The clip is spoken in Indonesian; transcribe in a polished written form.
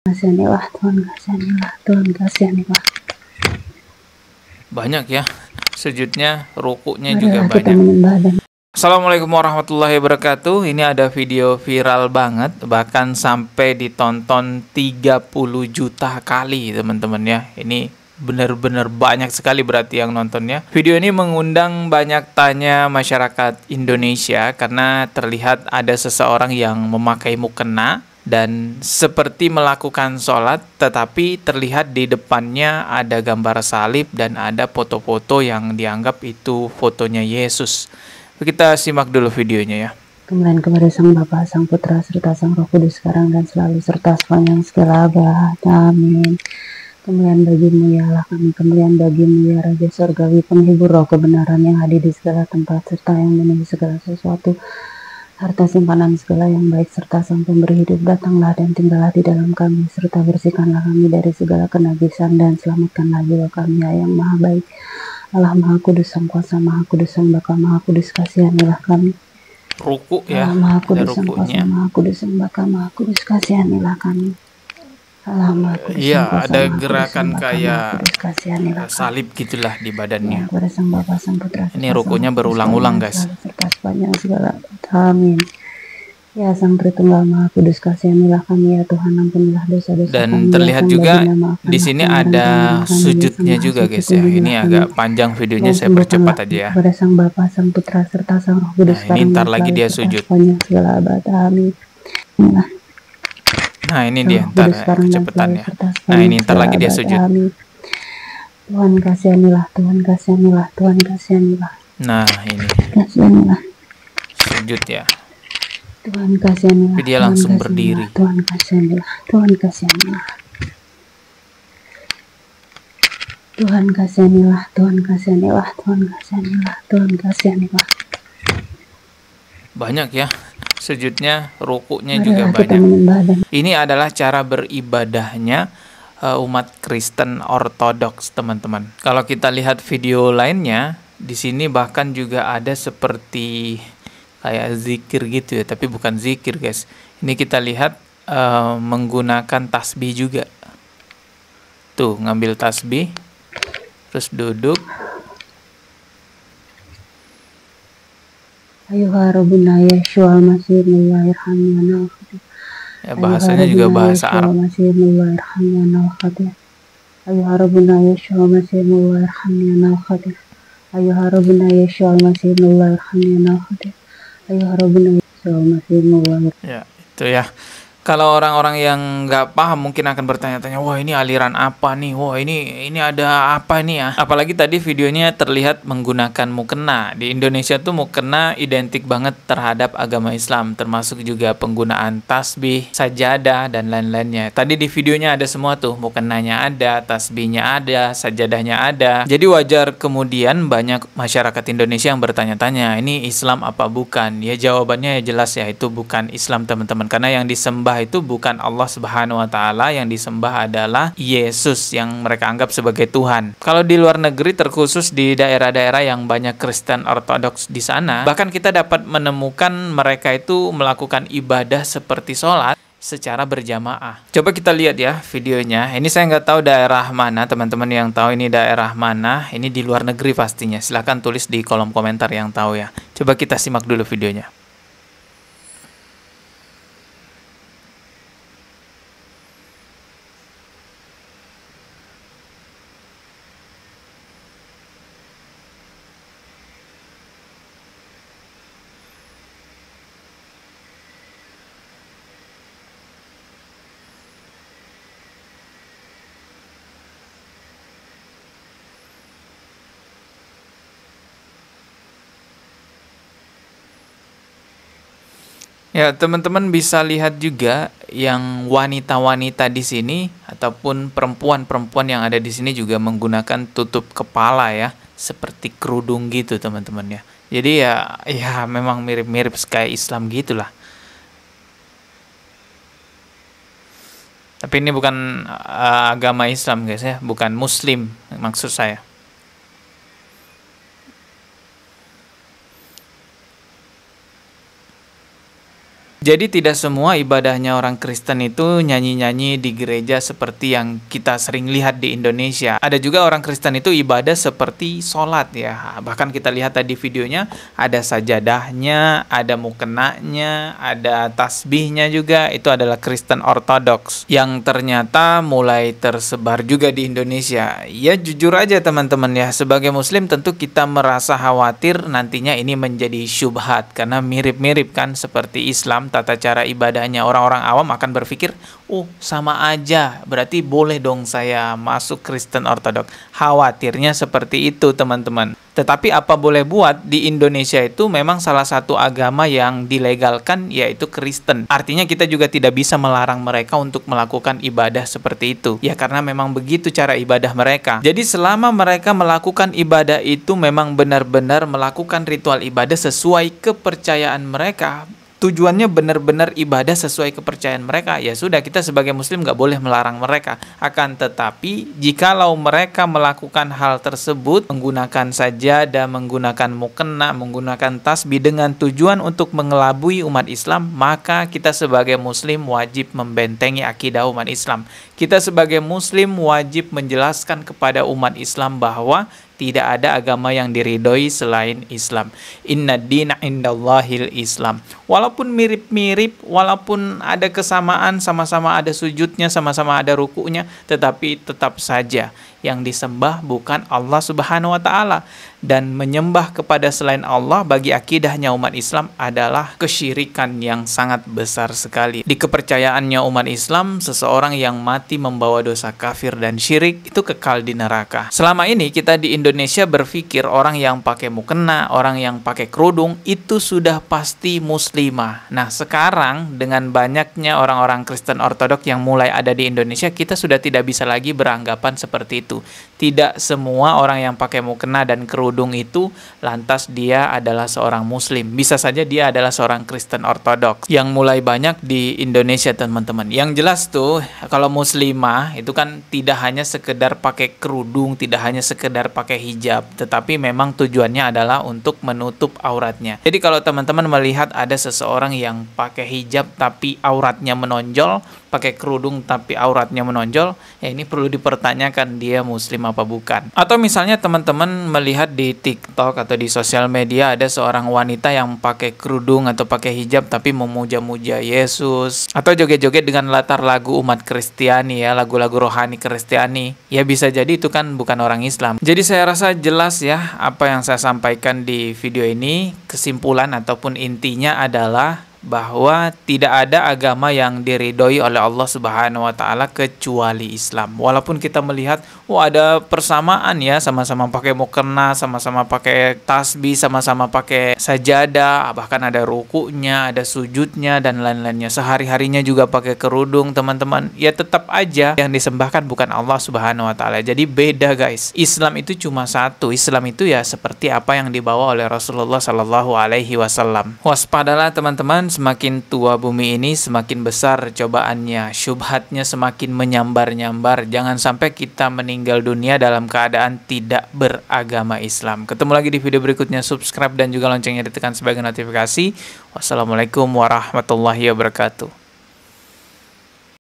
Kasihanilah Tuhan, kasihanilah Tuhan, kasihanilah. Banyak ya sujudnya, rukuknya Marilah juga kita banyak. menyembah dan Assalamualaikum warahmatullahi wabarakatuh. Ini ada video viral banget, bahkan sampai ditonton 30 juta kali teman-teman ya. Ini benar-benar banyak sekali berarti yang nontonnya. Video ini mengundang banyak tanya masyarakat Indonesia karena terlihat ada seseorang yang memakai mukena dan seperti melakukan sholat, tetapi terlihat di depannya ada gambar salib dan ada foto-foto yang dianggap itu fotonya Yesus. Kita simak dulu videonya ya. kemuliaan kepada Sang Bapa, Sang Putra, serta Sang Roh Kudus sekarang dan selalu serta sepanjang segala abad. Amin. Kemuliaan bagimu ya Allah kami, kemuliaan bagimu ya Raja Surgawi, penghibur roh kebenaran yang hadir di segala tempat, serta yang memenuhi segala sesuatu, harta simpanan segala yang baik, serta Sang Pemberi hidup, datanglah dan tinggallah di dalam kami, serta bersihkanlah kami dari segala kenajisan, dan selamatkanlah jiwa kami ya yang maha baik. Allah Maha Kudus, Sang Kuasa, Maha Kudus, Sang Baka, Maha Kudus, kasihanilah kami. Ruku ya, Allah Maha ada Kudus, Sang Kuasa, rukunya. Maha Kudus, Sang Baka, Maha Kudus, kasihanilah kami. Allah Maha Kudus, Sang Iya, Kuasa, ada Maha Kudus, gerakan Sang Baka, Maha kayak Kudus, kasihanilah kami. salib gitulah di badannya. Kepada Sang Bapa, Sang Putra, Ini serta rukunya Sang Roh Kudus, berulang-ulang sekarang dan guys. selalu serta sepanjang segala abad. Amin. Ya Sang Tritunggal Maha Kudus, kasihanilah kami ya Tuhan, ampunilah dosa-dosa Dan kami ya terlihat Sang juga Baginda, di maafkanlah sini kami dan ada pelanggaran kami ya Sang sujudnya Maha juga Suci, guys ya. Ini kunjungilah kami agak panjang videonya, dan saya percepat sembuhkanlah aja ya. kepada Sang Bapa, Sang Putra, serta Sang Roh Kudus Nah, ini sekarang ntar dan lagi selalu dia serta sujud. sepanjang segala abad. Amin. Inilah Nah, ini Sang dia Roh ntar Kudus ya, sekarang dan kecepatan selalu ya. serta Nah, sepanjang ini ntar segala lagi dia abad. sujud. Amin. Tuhan kasihanilah, Tuhan kasihanilah, Tuhan kasihanilah, Nah, ini kasihanilah. sujud ya. Tuhan kasihanilah, Tapi dia Tuhan langsung kasihanilah, berdiri. Tuhan kasihanilah, Tuhan kasihanilah. Tuhan kasihanilah, Tuhan kasihanilah, Tuhan kasihanilah, Tuhan kasihanilah. Banyak ya sujudnya, rukunya Marilah juga kita banyak. menyembah dan Ini adalah cara beribadahnya umat Kristen Ortodoks, teman-teman. Kalau kita lihat video lainnya, di sini bahkan juga ada seperti kayak zikir gitu ya, tapi bukan zikir, guys. Ini kita lihat menggunakan tasbih juga. Tuh, ngambil tasbih, terus duduk. Ayuha Rabbuna Yeshua al-Masih Mullahirhamna al-Khatib. Ya, bahasanya juga bahasa Arab. Masih Mullahirhamna al-Khatib. Ayuha Rabbuna Yeshua al-Masih Mullahirhamna al-Khatib. Ayuha Rabbuna Yeshua al-Masih Mullahirhamna al-Khatib. Ayuha Rabbuna Yeshua al-Masih Mullahirhamna. Ya, itu ya. Kalau orang-orang yang nggak paham mungkin akan bertanya-tanya, wah ini aliran apa nih? Wah ini ada apa nih ya? Apalagi tadi videonya terlihat menggunakan mukena. Di Indonesia tuh mukena identik banget terhadap agama Islam, termasuk juga penggunaan tasbih, sajadah, dan lain-lainnya. Tadi di videonya ada semua tuh, mukenanya ada, tasbihnya ada, sajadahnya ada. Jadi wajar kemudian banyak masyarakat Indonesia yang bertanya-tanya, ini Islam apa bukan? Ya jawabannya ya jelas ya, itu bukan Islam teman-teman. Karena yang disembah itu bukan Allah Subhanahu wa Ta'ala, yang disembah adalah Yesus yang mereka anggap sebagai Tuhan. Kalau di luar negeri, terkhusus di daerah-daerah yang banyak Kristen Ortodoks di sana, bahkan kita dapat menemukan mereka itu melakukan ibadah seperti sholat secara berjamaah. Coba kita lihat ya videonya. Ini saya nggak tahu daerah mana, teman-teman yang tahu ini daerah mana. Ini di luar negeri pastinya. Silahkan tulis di kolom komentar yang tahu ya. Coba kita simak dulu videonya. Ya, teman-teman bisa lihat juga yang wanita-wanita di sini ataupun perempuan-perempuan yang ada di sini juga menggunakan tutup kepala ya, seperti kerudung gitu, teman-teman ya. Jadi ya memang mirip-mirip kayak Islam gitulah. Tapi ini bukan agama Islam, guys ya, bukan Muslim maksud saya. Jadi tidak semua ibadahnya orang Kristen itu nyanyi-nyanyi di gereja seperti yang kita sering lihat di Indonesia. Ada juga orang Kristen itu ibadah seperti sholat ya. Bahkan kita lihat tadi videonya, ada sajadahnya, ada mukenanya, ada tasbihnya juga. Itu adalah Kristen Ortodoks yang ternyata mulai tersebar juga di Indonesia. Ya jujur aja teman-teman ya, sebagai Muslim tentu kita merasa khawatir nantinya ini menjadi syubhat karena mirip-mirip kan seperti Islam. Tata cara ibadahnya, orang-orang awam akan berpikir, oh sama aja, berarti boleh dong saya masuk Kristen Ortodoks. Khawatirnya seperti itu teman-teman. Tetapi apa boleh buat, di Indonesia itu memang salah satu agama yang dilegalkan yaitu Kristen. Artinya kita juga tidak bisa melarang mereka untuk melakukan ibadah seperti itu. Ya karena memang begitu cara ibadah mereka. Jadi selama mereka melakukan ibadah itu memang benar-benar melakukan ritual ibadah sesuai kepercayaan mereka, tujuannya benar-benar ibadah sesuai kepercayaan mereka, ya sudah, kita sebagai Muslim nggak boleh melarang mereka. Akan tetapi jikalau mereka melakukan hal tersebut menggunakan sajadah, menggunakan mukena, menggunakan tasbih dengan tujuan untuk mengelabui umat Islam, maka kita sebagai Muslim wajib membentengi akidah umat Islam. Kita sebagai Muslim wajib menjelaskan kepada umat Islam bahwa tidak ada agama yang diridhoi selain Islam. Inna dina indallahil Islam. Walaupun mirip-mirip, walaupun ada kesamaan, sama-sama ada sujudnya, sama-sama ada rukunya, tetapi tetap saja yang disembah bukan Allah Subhanahu wa Ta'ala. Dan menyembah kepada selain Allah bagi akidahnya umat Islam adalah kesyirikan yang sangat besar sekali. Di kepercayaannya umat Islam, seseorang yang mati membawa dosa kafir dan syirik itu kekal di neraka. Selama ini kita di Indonesia berpikir orang yang pakai mukena, orang yang pakai kerudung itu sudah pasti muslimah. Nah sekarang dengan banyaknya orang-orang Kristen Ortodoks yang mulai ada di Indonesia, kita sudah tidak bisa lagi beranggapan seperti itu. Tidak semua orang yang pakai mukena dan kerudung itu lantas dia adalah seorang Muslim. Bisa saja dia adalah seorang Kristen Ortodoks yang mulai banyak di Indonesia teman-teman. Yang jelas tuh kalau muslimah itu kan tidak hanya sekedar pakai kerudung, tidak hanya sekedar pakai hijab, tetapi memang tujuannya adalah untuk menutup auratnya. Jadi kalau teman-teman melihat ada seseorang yang pakai hijab tapi auratnya menonjol, pakai kerudung tapi auratnya menonjol, ya ini perlu dipertanyakan dia Muslim apa bukan. Atau misalnya teman-teman melihat di TikTok atau di sosial media ada seorang wanita yang pakai kerudung atau pakai hijab tapi memuja-muja Yesus, atau joget-joget dengan latar lagu umat Kristiani ya, lagu-lagu rohani Kristiani. Ya bisa jadi itu kan bukan orang Islam. Jadi saya rasa jelas ya apa yang saya sampaikan di video ini. Kesimpulan ataupun intinya adalah bahwa tidak ada agama yang diridhoi oleh Allah Subhanahu wa Ta'ala kecuali Islam. Walaupun kita melihat ada persamaan ya, sama-sama pakai mukena, sama-sama pakai tasbih, sama-sama pakai sajadah, bahkan ada rukunya, ada sujudnya dan lain-lainnya. Sehari-harinya juga pakai kerudung teman-teman. Ya tetap aja yang disembahkan bukan Allah Subhanahu wa Ta'ala. Jadi beda guys. Islam itu cuma satu. Islam itu ya seperti apa yang dibawa oleh Rasulullah Sallallahu Alaihi Wasallam. Waspadalah teman-teman. Semakin tua bumi ini, semakin besar cobaannya, syubhatnya semakin menyambar-nyambar. Jangan sampai kita meninggal dunia dalam keadaan tidak beragama Islam. Ketemu lagi di video berikutnya. Subscribe dan juga loncengnya ditekan sebagai notifikasi. Wassalamualaikum warahmatullahi wabarakatuh.